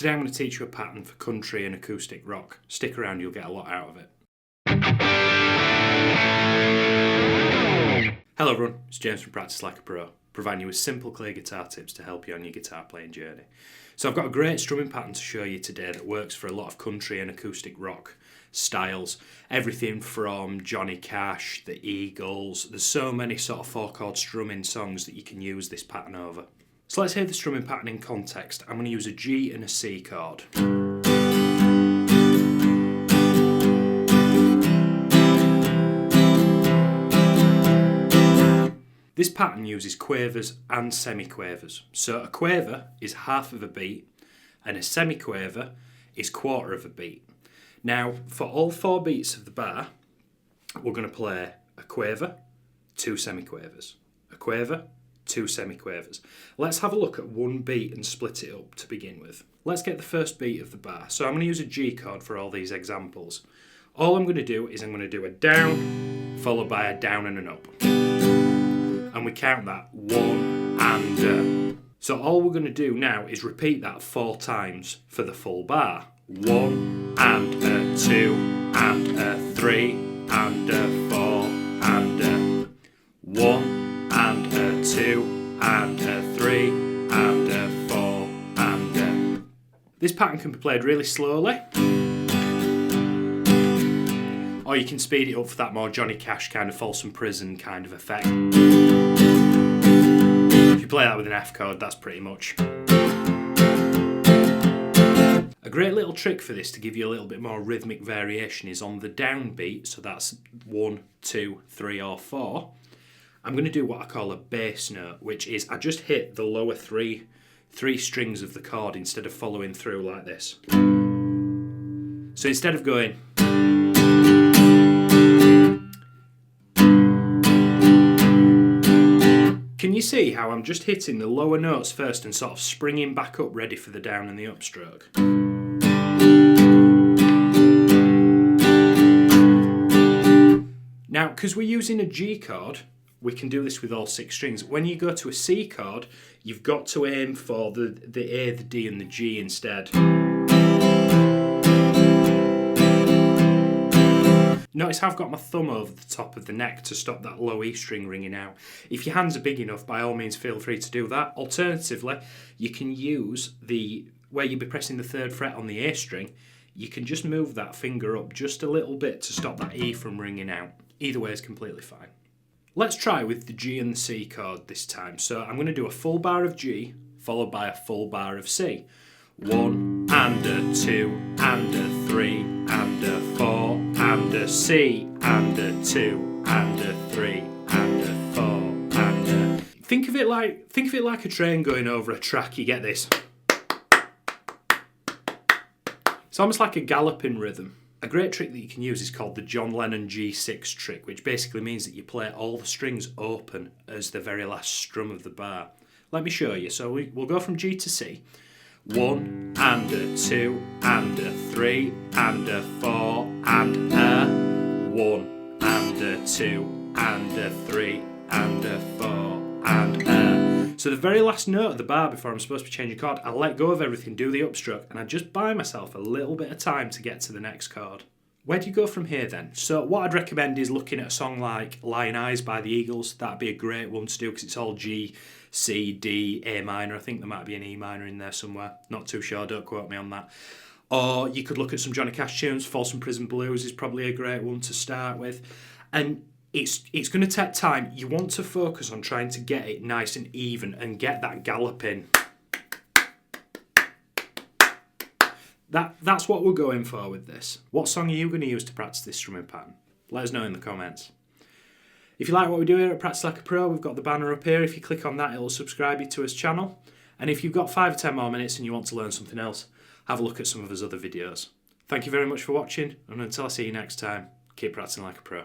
Today I'm going to teach you a pattern for country and acoustic rock. Stick around, you'll get a lot out of it. Hello everyone, it's James from Practice Like a Pro, providing you with simple clear guitar tips to help you on your guitar playing journey. So I've got a great strumming pattern to show you today that works for a lot of country and acoustic rock styles. Everything from Johnny Cash, the Eagles, there's so many sort of 4-chord strumming songs that you can use this pattern over. So let's hear the strumming pattern in context. I'm going to use a G and a C chord. This pattern uses quavers and semiquavers. So a quaver is half of a beat and a semiquaver is quarter of a beat. Now for all 4 beats of the bar, we're going to play a quaver, 2 semiquavers, a quaver, 2 semiquavers. Let's have a look at one beat and split it up to begin with. Let's get the first beat of the bar. So I'm going to use a G chord for all these examples. All I'm going to do is I'm going to do a down followed by a down and an up. And we count that 1 and So all we're going to do now is repeat that 4 times for the full bar. 1 and a 2 and a 3 and a 4 and a 1 and a 2 and a 3 and a 4 and a. This pattern can be played really slowly, or you can speed it up for that more Johnny Cash kind of Folsom Prison kind of effect. If you play that with an F chord, that's pretty much. A great little trick for this to give you a little bit more rhythmic variation is on the downbeat, so that's 1, 2, 3 or 4. I'm going to do what I call a bass note, which is I just hit the lower three strings of the chord instead of following through like this. So instead of going, can you see how I'm just hitting the lower notes first and sort of springing back up ready for the down and the upstroke? Now, because we're using a G chord, we can do this with all 6 strings. When you go to a C chord, you've got to aim for the A, the D and the G instead. Notice how I've got my thumb over the top of the neck to stop that low E string ringing out. If your hands are big enough, by all means feel free to do that. Alternatively, you can use where you'll be pressing the 3rd fret on the A string, you can just move that finger up just a little bit to stop that E from ringing out. Either way is completely fine. Let's try with the G and the C chord this time. So I'm going to do a full bar of G followed by a full bar of C. 1 and a 2 and a 3 and a 4 and a C and a 2 and a 3 and a 4 and a. Think of it like a train going over a track. You get this. It's almost like a galloping rhythm. A great trick that you can use is called the John Lennon G6 trick, which basically means that you play all the strings open as the very last strum of the bar. Let me show you. So we'll go from G to C. 1 and a 2 and a 3 and a 4 and a 1 and a 2 and a 3 and a 4 and a. So the very last note of the bar before I'm supposed to be changing chord, I let go of everything, do the upstroke, and I just buy myself a little bit of time to get to the next chord. Where do you go from here then? So what I'd recommend is looking at a song like Lion Eyes by the Eagles. That'd be a great one to do because it's all G, C, D, A minor. I think there might be an E minor in there somewhere. Not too sure, don't quote me on that. Or you could look at some Johnny Cash tunes. Folsom Prison Blues is probably a great one to start with. And it's going to take time. You want to focus on trying to get it nice and even and get that galloping. That's what we're going for with this. What song are you going to use to practice this strumming pattern? Let us know in the comments. If you like what we do here at Practice Like a Pro, we've got the banner up here. If you click on that, it'll subscribe you to his channel. And if you've got 5 or 10 more minutes and you want to learn something else, have a look at some of his other videos. Thank you very much for watching, and until I see you next time, keep practicing like a pro.